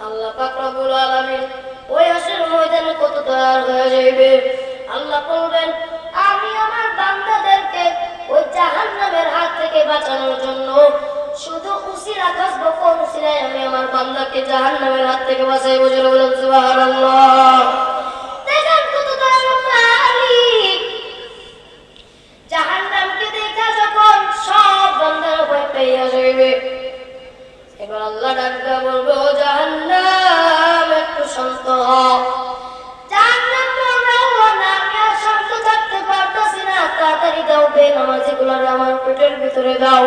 আল্লাহ পাক রব্বুল আলামিন ওই হাসরের ময়দানে কত দয়ার হয়ে যাইবে। আল্লাহ বলবেন, আমি আমার বান্দাদেরকে ওই জাহান্নামের হাত থেকে বাঁচানোর জন্য শুধু উসিলা কাসব কোন উসিলায় আমি আমার বান্দাকে জাহান্নামের হাত থেকে বাঁচাইবো। জোরে বলেন সুবহানাল্লাহ। দেখেন কত দয়ার মালিক। জাহান্নামকে দেখা যখন সব বান্দারা ভয় পেয়ে যাবে, এবার আল্লাহ ডাকবে, বলবে, ও জাহান্নাম একটু শান্ত হও। জাহান্নাম বলবে, ও না, আমি আর শান্ত থাকতে পারতেছি না, তাড়াতাড়ি দাও বেনামাজিগুলো আমার পেটের ভিতরে দাও।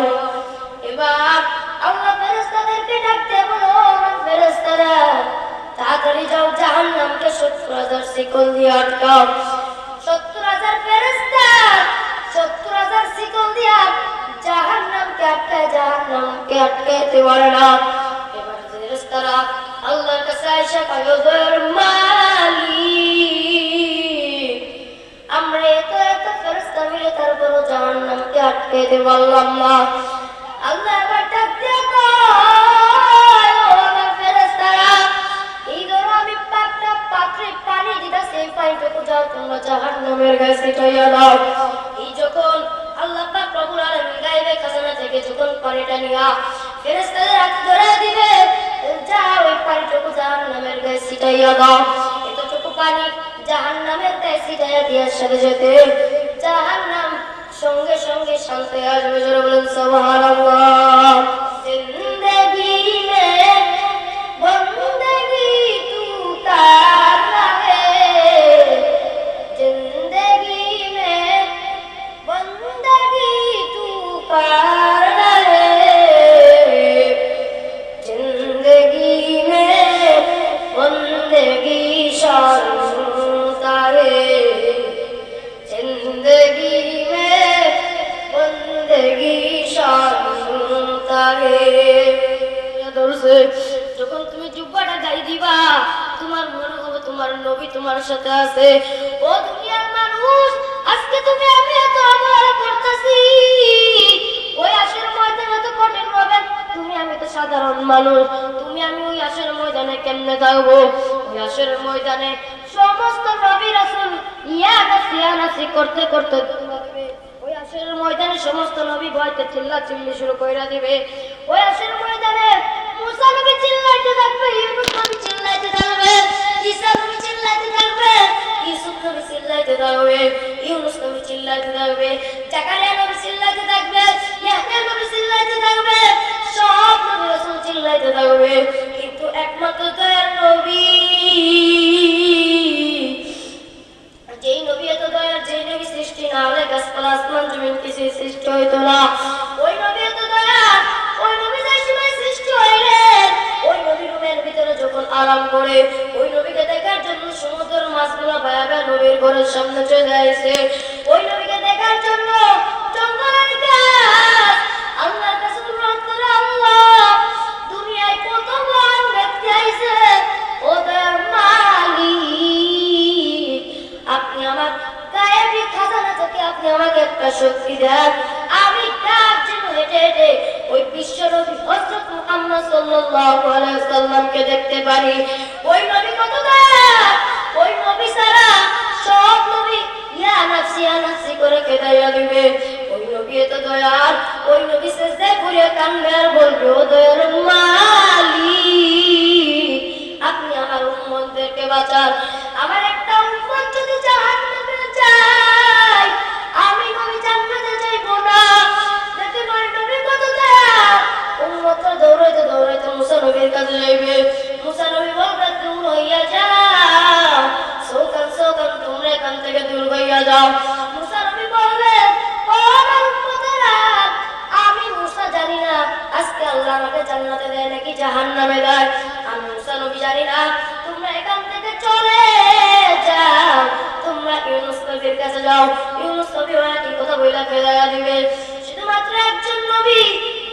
এবার আল্লাহ ফেরেশতাদেরকে ডাকতে বলো, আমার ফেরেশতারা তাড়াতাড়ি যাও, জাহান্নামকে 70,000 শিকল দিয়ে আটকাও। 70,000 ফেরেশতা 70,000 শিকল দিয়া জাহান্নামকে আটকাইতে পারে না। এবার ফেরেশতারা আল্লাহর কাছে আয়েশা কয়, ওর মালিক, আমরা এত ফেরেশতা মিলে তারপরও জাহান্নামকে আটকাইতে পারলাম না। আল্লাহ এবার ডাক দিয়ে কয়, ও আমার ফেরেশতারা, এই ধরো আমি একটা পাত্রে পানি দিতেছি, এই পানিটুকু যাও তোমরা জাহান্নামের গায়ে ছিটাইয়া দাও। এই যখন আল্লাহ পাক রব্বুল আলামিন গায়বে খাজানা থেকে যখন পানিটা নিয়া ফেরেশতাদের হাতে ধরে দিবে, যাও ওই পানিটুকু জাহান্নামের গায়ে ছিটাইয়া দাও। এতটুকু পানি জাহান্নামের গায়ে ছিটাইয়া দেওয়ার সাথে সাথে জাহান্নাম সঙ্গে সঙ্গে শান্ত হয়ে আসবে। জোরে বলেন সুবহানাল্লাহ। জিন্দেগি মে বন্দেগি তু কার রহে, জিন্দেগি মে বন্দেগি তু কার রহে, জিন্দেগি মে বন্দেগি শান্ত রে, জিন্দেগি মে বন্দেগি শান্ত রে। যখন তুমি জুব্বাটা গায়ে দিবা, তোমার মনে হবে তোমার নবী তোমার সাথে আছে। ও দুনিয়ার মানুষ, আজকে তুমি আমি এত অবহেলা করতেছি, ওই হাসরের ময়দানে তো কঠিন হবে। তুমি আমি তো সাধারণ মানুষ, তুমি আমি ওই হাসরের ময়দানে কেমনে থাকবো? ওই হাসরের ময়দানে সমস্ত নবী রাসূল ইয়ানাসি করতে করতে ওই হাসরের ময়দানে সমস্ত নবী ভয়তে চিল্লাচিল্লি শুরু কইরা দিবে। ওই হাসরের ময়দানে মুসা নবী চিল্লাইতে থাকবে, ইউনূস নবী চিল্লাইতে থাকবে, ঈসা নবী চিল্লাইতে থাকবে, ইউসুফ নবী চিল্লাইতে থাকবে, ইউনূস নবী চিল্লাইতে থাকবে, জাকারিয়া নবী চিল্লাইতে থাকবে, ইয়াহইয়া নবী চিল্লাইতে থাকবে, সব নবী রাসূল চিল্লাইতে থাকবে। কিন্তু একমাত্র দয়ার নবী, যেই নবী এত দয়ার, যেই নবী সৃষ্টি না হলে গাছপালা আসমান জমিন কিছু সৃষ্টি হইতো না, ওই নবী এত দয়ার, ওই নবী যে সময় সৃষ্টি হইলেন, ওই নবী রুমের ভিতরে যখন আরাম করে, ওই নবীকে দেখার জন্য সমুদ্রের মাছগুলো ভায়াবে নবীর ঘরের সামনে চলে আসে। ওই নবীকে দেখার জন্য জঙ্গলের গাছ আল্লাহর কাছে অনুরোধ করে, আল্লাহ দুনিয়ায় কত মহান ব্যক্তি আইছে, ও দয়ার মালিক, আপনি আমার গায়েবী খাজানা থেকে আপনি আমাকে একটা শক্তি দেন, আমি কার জন্য হেঁটে হেঁটে ওই বিশ্ব নবী হযরত মুহাম্মদ সাল্লাল্লাহু আলাইহি ওয়াসাল্লামকে দেখতে পারি। ওই নবী কত দয়ার, ওই নবী ছাড়া সব নবী ইয়া নাফসি করে কেঁদাইয়া দিবে। ওই নবী এত দয়ার, ওই নবী সিজদায় পড়ে কাঁদবে আর বলবে, ও দয়ার মালিক, আপনি আমার উম্মতদেরকে বাঁচান। আমার একটা উম্মত যদি জাহান্নামে যায়, আমি নবী জান্নাতে যাইব না। দেখেন ওই নবী কত দয়ার, উম্মতরা দৌড়াইতে দৌড়াইতে মুসা নবীর কাছে যাইবে। মুসা নবী বলবে, দূর হইয়া যাও, সৌকান তোমরা এখান থেকে দূর হইয়া যাও। মুসা নবী বলবে, ও আমার উম্মতেরা, আমি মুসা জানি না আজকে আল্লাহ আমাকে জান্নাতে দেয় নাকি জাহান্নামে দেয়, আমি মুসা নবী জানি না, তোমরা এখান থেকে চলে যাও, তোমরা ইউনূস নবীর কাছে যাও। ইউনূস নবী একই কথা বইলা ফেলাইয়া দিবে। শুধুমাত্র একজন নবী,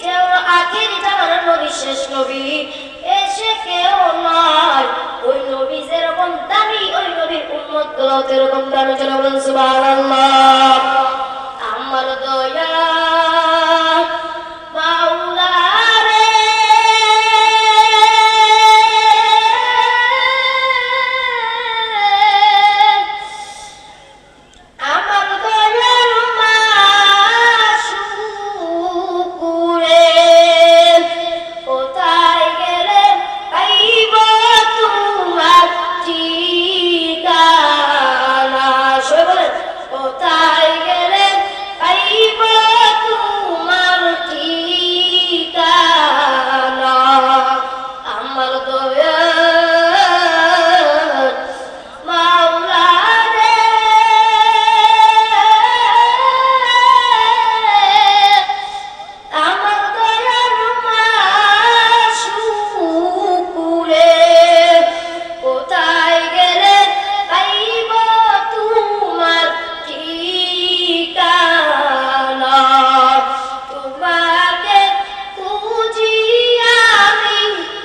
যে হলো আখিরি জামানার নবী, শেষ নবী, এসে কেউ নয়। ওই নবী যেরকম দামি, ওই নবীর উম্মত গুলো সেরকম দামি। চলে বলুন সুবহানাল্লাহ। আমার দয়া মাওলা রে, আমার দয়ার মাওলা রে আমার দয়ার মাশকুরে কোথায় গেলে পাইব তোমার ঠিকানা তোমাকে খুঁজি আমি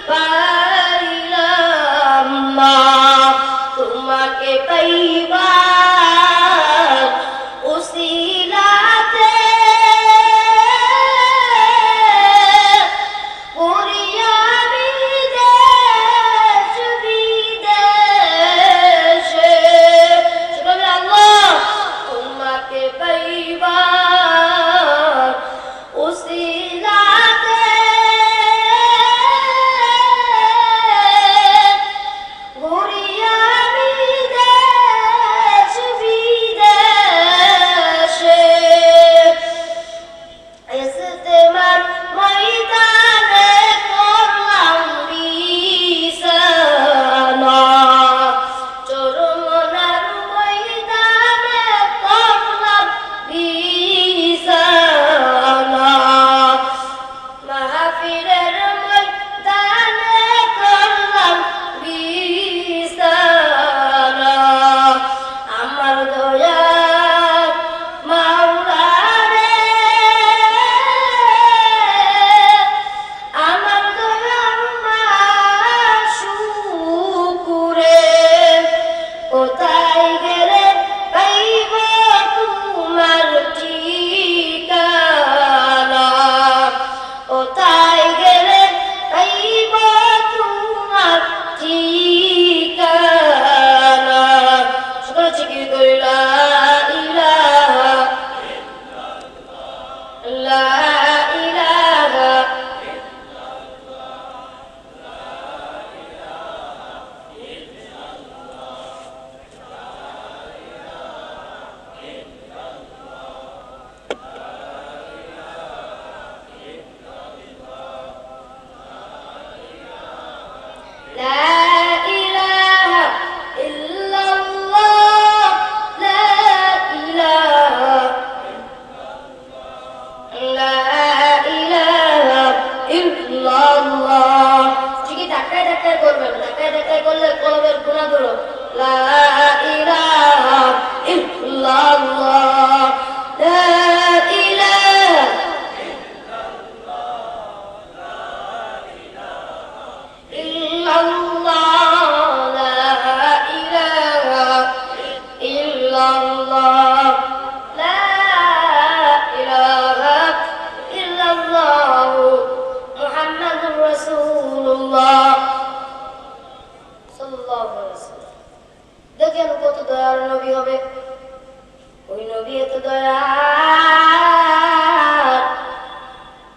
পাইলাম না তোমাকে পাইবার উসিলাতে করি আমি দেশ বিদেশে সুবহানাল্লাহ তোমাকে পাইবার উসিলাতে করি আমি দেশ বিদেশে ইস্তেমার ময়দানে করলাম বিছানা চরমনার ময়দানে করলাম বিছানা মাহফিলের ময়দানে করলাম বিছানা আমার দয়ার মাওলা রে আমার দয়ার মাশকুরে কোথায় গেলে পাইব তোমার ঠিকানা কোথায় গেলে পাইব তোমার ঠিকানা সকলে জিকির করি লা ইলাহা লা ইলাহা لا إله إلا الله لا إله لا إله إلا الله ঠিকই ধাক্কায় ধাক্কায় করবেন ধাক্কায় ধাক্কায় করলে কলবের গুনাহ দূর লা ইলাহা ইল্লাল্লাহ লা ইলাহা illallah la ilaha illallah la ilaha illallah muhammadur rasulullah sallallahu alaihi wasallam দেখেন কত দয়ার নবী হবে ওই নবী এত দয়ার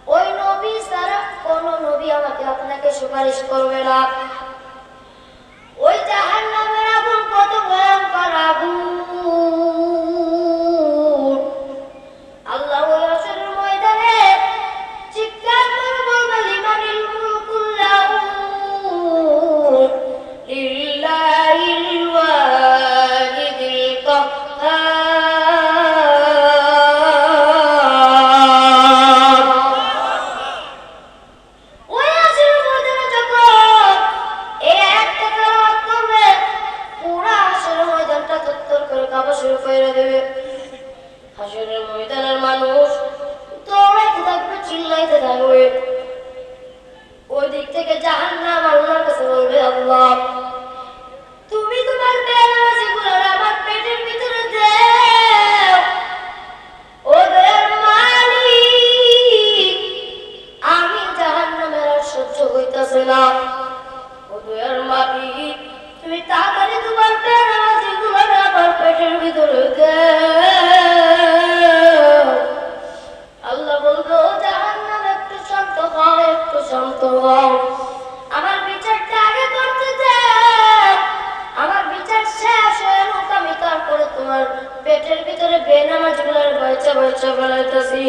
ওই নবী ছাড়া কোন নবী আমাকে আপনাকে সুপারিশ করবে না ওই জাহান্নামের আগুন কত ভয়ঙ্কর আগুন আল্লাহ ওই হাসরের ময়দানে চিৎকার করে বলবে লিমানিল মুলকুল লাহু লিল্লাহিল ওয়াহিদিল কাহ্হার ওই হাসরের ময়দানে যখন এই একটা তেলাওয়াত করবে পুরা হাসরের ময়দানটা থরথর করে কাঁপা শুরু করে দেবে হাসরের ময়দানের মানুষ দৌড়াইতে থাকবে চিল্লাইতে থাকবে ওই দিক থেকে জাহান্নাম আল্লাহর কাছে বলবে আল্লাহ তুমি তোমার বেনামাজিগুলো আমার পেটের ভিতরে দাও ও দয়ার মালিক আমি জাহান্নামের আর সহ্য হইতাছে না ও দয়ার মালিক তুমি তাড়াতাড়ি তোমার বেনামাজিগুলো আমার পেটের ভিতরে দাও আল্লাহ বলবে ও জাহান্নাম একটু শান্ত হও একটু শান্ত হও আমার বিচারটা আগে করতে দাও আমার বিচার শেষ হয়ে হোক আমি তারপরে তোমার পেটের ভিতরে বেনামাজিগুলোর বাইচা বাইচা ফেলাইতেছি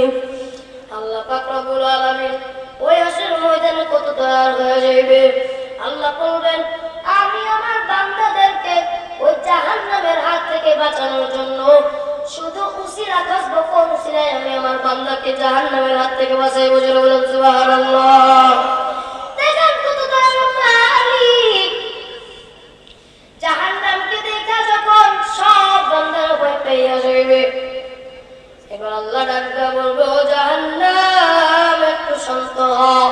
আল্লাহ পাক রব্বুল আলামিন ওই হাসরের ময়দানে কত দয়ার হয়ে যাইবে আল্লাহ বলবেন আমি আমার বান্দাদেরকে ওই জাহান্নামের হাত থেকে বাঁচানোর জন্য শুধু উসিলা কাসব কোন উসিলায় আমি আমার বান্দাকে জাহান্নামের হাত থেকে বাঁচাই। বুঝে বলেন সুবহানাল্লাহ। দেখেন কত দয়ালু মালিক। জাহান্নামকে দেখা যখন সব বান্দারা ভয় পেয়ে যাবে, এবার আল্লাহ ডাকবে বলবে ও জাহান্নাম একটু শান্ত হও।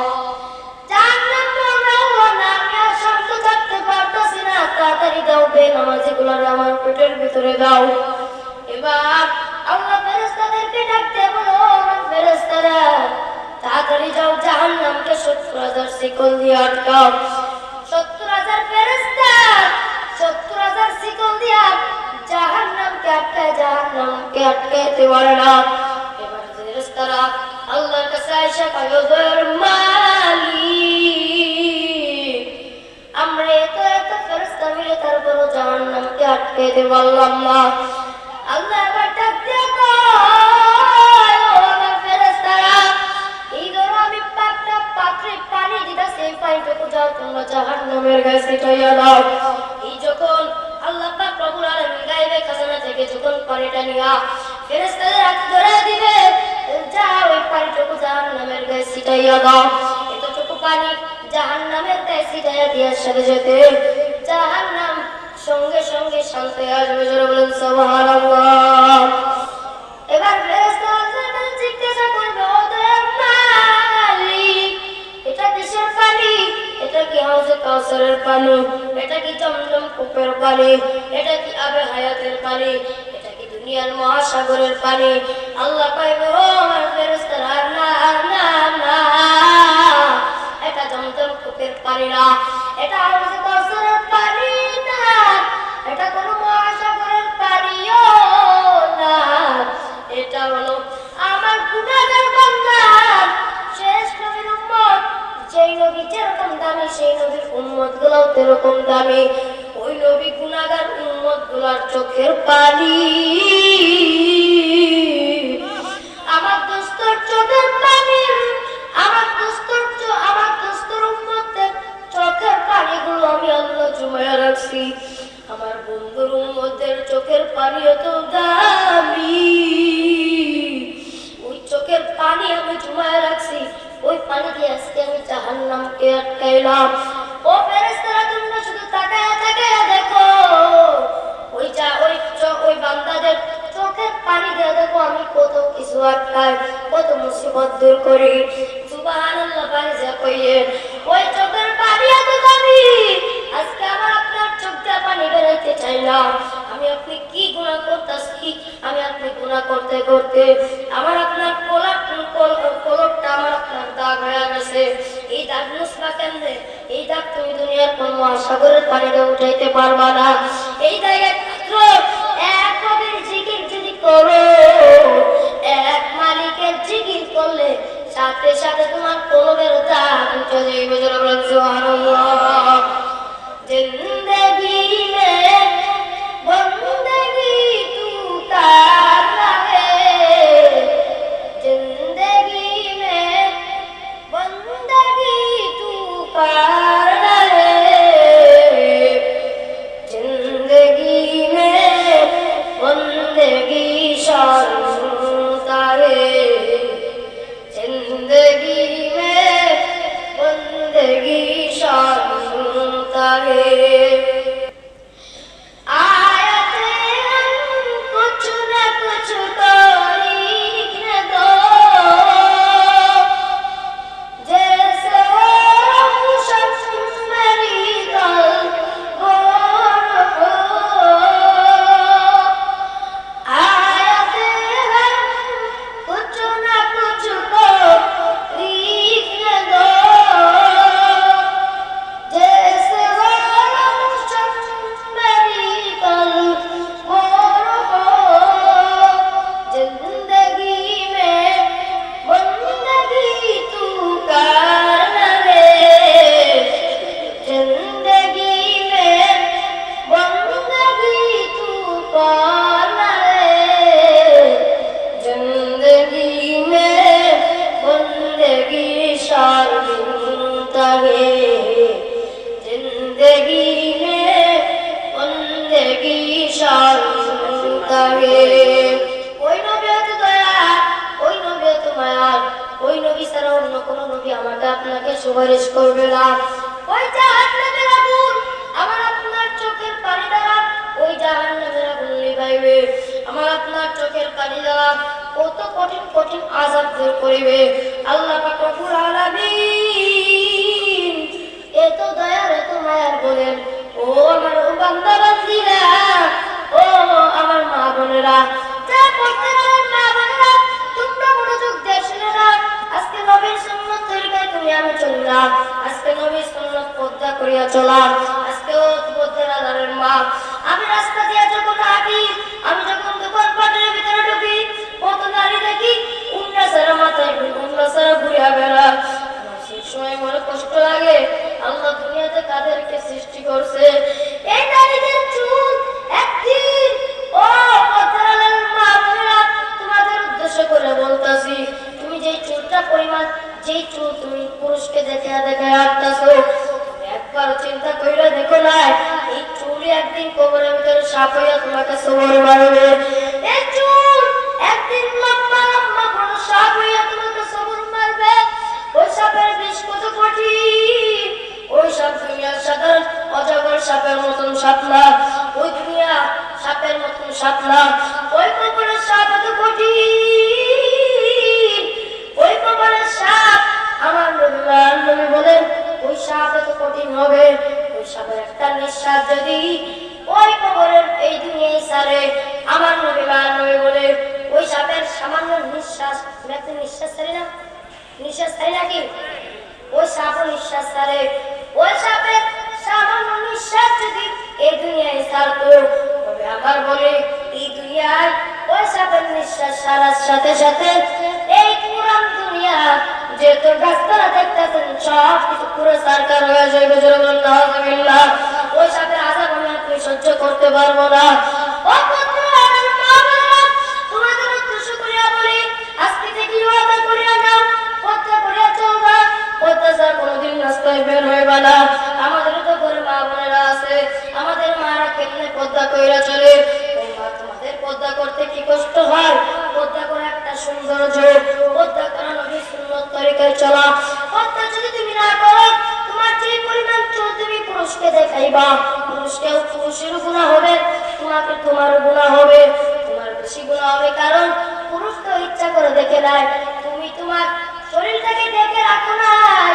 জাহান্নাম বলবে ও না আমি আর শান্ত থাকতে পারতেছি না, তাড়াতাড়ি দাও বেনামাজিগুলো আমার পেটের ভিতরে দাও। এবার আল্লাহ ফেরেশতাদেরকে ডাকতে বলো আমার ফেরেশতারা তাড়াতাড়ি যাও জাহান্নামকে ৭০,০০০ শিকল দিয়ে আটকাও। ৭০,০০০ ফেরেশতা ৭০,০০০ শিকল দিয়ে জাহান্নামকে আটকাইতে পারে না। এবার ফেরেশতারা আল্লাহর কাছে আয়েশা কয় মালিক আমরা এত ফেরেশতা মিলে তারপরও জাহান্নামকে আটকাইতে পারলাম না। আল্লাহ এবার ডাক দিয়ে কয় ও আমার ফেরেশতারা এই ধরো আমি একটা পাত্রে পানি দিতেছি, এই পানিটুকু যাও তোমরা জাহান্নামের গায়ে ছিটাইয়া দাও। এই যখন আল্লাহ পাক রব্বুল আলামিন গায়বে খাজানা থেকে যখন পানিটা নিয়া ফেরেশতাদের হাতে ধরে দিবে, যাও ওই পানিটুকু জাহান্নামের গায়ে ছিটাইয়া দাও। এতটুকু পানি জাহান্নামের গায়ে ছিটাইয়া দেওয়ার সাথে সাথে জাহান্নাম সঙ্গে সঙ্গে শান্ত হয়ে আসবে। যারা বলেন সুবহানাল্লাহ। এবার ফেরেশতারা জিজ্ঞাসা করবে ও দয়ার মালিক এটা কিসের পানি? এটা কি হাউজে কাউসারের পানি? এটা কি জমজম কূপের পানি? এটা কি আবে হায়াতের পানি? এটা কি দুনিয়ার মহাসাগরের পানি? আল্লাহ কইবে ও আমার ফেরেশতারা না না না এটা জমজম কূপের পানি না, এটা হাউজে কাউসারের পানি না, এটা কোন মহাসাগরের পানিও না, এটা হলো আমার গুনাহগার বান্দা শেষ নবীর উম্মত। যেই নবী যেরকম দামি সেই নবীর উম্মত গুলাও তেরকম দামি। ওই নবী গুনাহগার উম্মত গুলার চোখের পানি আমার দোস্তর চোখের পানি, আমার দোস্তর উম্মতের চোখের পানিগুলো আমি আল্লাহ জমায়া রাখছি। আমার বন্ধুর উম্মতের চোখের পানি এত দামি, ওই চোখের পানি আমি জমায়া রাখছি। ওই পানি দিয়ে আজকে আমি জাহান্নামকে আটকাইলাম। ও ফেরেশতারা তোমরা শুধু তাকায়া দেখো ওই বান্দাদের চোখের পানি দিয়ে দেখো আমি কত কিছু আটকাই, কত মুসিবত দূর করি। সুবহানাল্লাহ পানি যা কইয়েন ওই চোখের পানি এত দামি। আজকে আমার আপনার চোখ দিয়ে পানি বেরোতে চাই না। আমি আপনি কি গুনাহ করতেছি, আমি আপনি গুনাহ করতে করতে আমার আপনার কলবটা আমার আপনার দাগ হয়ে গেছে। এই দাগ মুছবা কেমনে? এই দাগ তুমি দুনিয়ার কোন মহাসাগরের পানিতে উঠাইতে পারবা না। এই দাগ একমাত্র এক রবের জিকির যদি করো, এক মালিকের জিকির করলে সাথে সাথে তোমার কলবের দাগ উঠে যাবে। যারা বলেন সুবহানাল্লাহ। जिंदगी में बंदगी तू करना है, जिंदगी में बंदगी तू करना है, जिंदगी में बंदगी शानता है, जिंदगी में बंदगी शान কোনো নবী আমাকে আপনাকে সুপারিশ করবে না। ওই জাহান্নামের আগুন আমার আপনার চোখের পানি দ্বারা ওই জাহান্নামের আগুন নিভাইবে, আমার আপনার চোখের পানি দ্বারা কত কঠিন কঠিন আযাব দূর করিবে। আল্লাহ পাক রব্বুল আলামিন এত দয়ার এত মায়ার বলেন, ও আমার ও বান্দা বান্দীরা, ও আমার মা বোনেরা, যা করতে আমার মা বোনেরা, তোমরা মনোযোগ দিয়ে শুনে না। আজকে নবীর সুন্নাত তরিকায় তুমি আমি চললাম, আজকে নবীর সুন্নাত পর্দা করিয়া চলাম। আজকে ও পর্দার আধারের মা, আমি রাস্তা দিয়ে যখন হাঁটি, আমি যখন দোকানপাটের ভিতরে ঢুকি, কত নারী দেখি উন্না সারা মাথায় উন্না সারা ঘুরিয়া বেড়া। সেই সময় মনে কষ্ট লাগে, আল্লাহ দুনিয়াতে কাদেরকে সৃষ্টি করছে। এই নারীদের চুল একদিন, ও পর্দার মা বোনেরা, তোমাদের উদ্দেশ্য করে বলতাছি, তুমি যেই চুলটা পরিমাণ, যেই চুল তুমি পুরুষকে দেখে দেখে আটতাছো, একবার চিন্তা কইরা দেখো না, এই চুলই একদিন কবরের ভিতরে সাপ হইয়া তোমাকে সবর মারবে। এই চুল একদিন লম্বা লম্বা বড় সাপ হইয়া তোমাকে সবর মারবে। ওই সাপের বিষ কত কঠিন, ওই সাপ দুনিয়ার সাধারণ অজগর সাপের মতন সাপ না, ওই দুনিয়া সাপের মতন সাপ না, ওই কবরের সাপ এত কঠিন, ওই কবরের সাপ আমার নবী বলেন ওই সাপ এত কঠিন হবে, ওই সাপের একটা নিঃশ্বাস যদি ওই কবরের এই দুনিয়ায় সারে, আমার নবী বলে ওই সাপের সামান্য নিঃশ্বাস, নিঃশ্বাস ছাড়ে না, নিঃশ্বাস ছাড়ে নাকি, ওই সাপও নিঃশ্বাস ছাড়ে, ওই সাপের সামান্য নিঃশ্বাস যদি এই দুনিয়ায় ছাড়তো, তবে আমার বলে এই দুনিয়ায় ওই সাপের নিঃশ্বাস ছাড়ার সাথে সাথে এই পুরান দুনিয়া যে তোর গাছপালা দেখতেছেন সব কিছু পুরো সরকার হয়ে যাবে। নাউযুবিল্লাহ, ওই সাপের আযাব আমি আপনি সহ্য করতে পারবো না। ও পুত্ররা, মা বোনেরা, তোমাদের উদ্দেশ্য করিয়া বলি, আজকে থেকে ওয়াদা করিয়া নাও, পর্দা করিয়া চলবা, পর্দা ছাড়া কোনোদিন রাস্তায় বের হইবা না। আমাদের তো ঘরে মা বোনেরা আছে, আমাদের মারা কেমনে পর্দা কইরা চলে, তোমাদের পর্দা করতে কি কষ্ট হয়? পর্দা করে একটা সৌন্দর্য, পর্দা করা নবীর সুন্নাত তরিকায় চলা। পর্দা যদি তুমি না করো, তোমার যে পরিমাণ চুল তুমি পুরুষকে দেখাইবা, পুরুষকেও পুরুষেরও গুনাহ হবে, তোমাকে তোমারও গুনাহ হবে, তোমার বেশি গুনাহ হবে, কারণ পুরুষ তো ইচ্ছা করে দেখে নাই, তুমি তোমার শরীরটাকে দেখে রাখো নাই,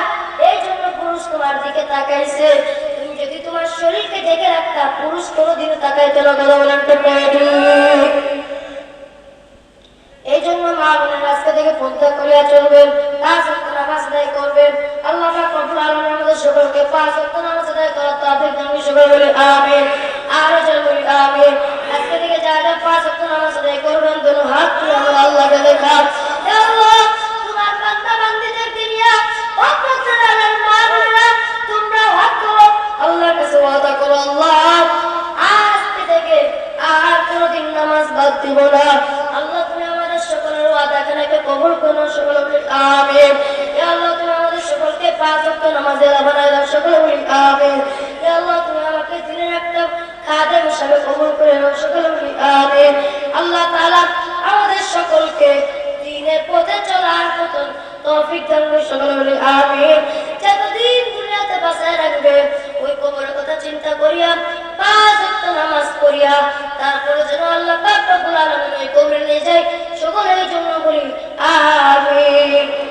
এই জন্য পুরুষ তোমার দিকে তাকাইছে। তুমি যদি তোমার শরীরকে দেখে রাখতা, পুরুষ কোনোদিনও তাকাইতো না। কথা বলেন তো? এই জন্য মা বোনের আজকে থেকে পর্দা করিয়া চলবেন, 5 ওয়াক্ত নামাজ আদায় করবেন। আল্লাহ পাক রব্বুল আলামিন আমাদের সকলকে 5 ওয়াক্ত নামাজ আদায় করার তৌফিক দান করুন। সকলে বলি আমিন, আর জোরে বলি আমিন। আজকে থেকে যারা 5 ওয়াক্ত নামাজ আদায় করবেন, দুনো হাত তুলে আমরা আল্লাহকে দেখান, হে আল্লাহ, তোমার বান্দা বান্দীদেরকে নিয়ে ও পর্দার মা বোনেরা, তোমরা হাত করো, আল্লাহর কাছে ওয়াদা করো, আল্লাহ আজকে থেকে আর কোনোদিন নামাজ বাদ দিব না। আল্লাহ তুমি আমাদের সকলের ওয়াদা খানাকে কবুল করো। সকলে বলি আমিন। হে আল্লাহ, তুমি আমাদের সকলকে 5 ওয়াক্ত নামাজের বানায় দাও। সকলে বলি আমিন। হে আল্লাহ, তুমি আমাকে দিনের একটা খাদেম হিসাবে কবুল করে নাও। সকলে বলি আমিন। আল্লাহ তাআলা আমাদের সকলকে দ্বীনের পথে চলার মতন তৌফিক দান করুন। সকলে বলি আমিন। যতদিন দুনিয়াতে বাঁচায় রাখবে, ওই কবরের কথা চিন্তা করিয়া 5 ওয়াক্ত নামাজ পড়িয়া তারপরে যেন আল্লাহ পাক রব্বুল আলামিন ওই কবরে নিয়ে যায়, সকলে এই জন্য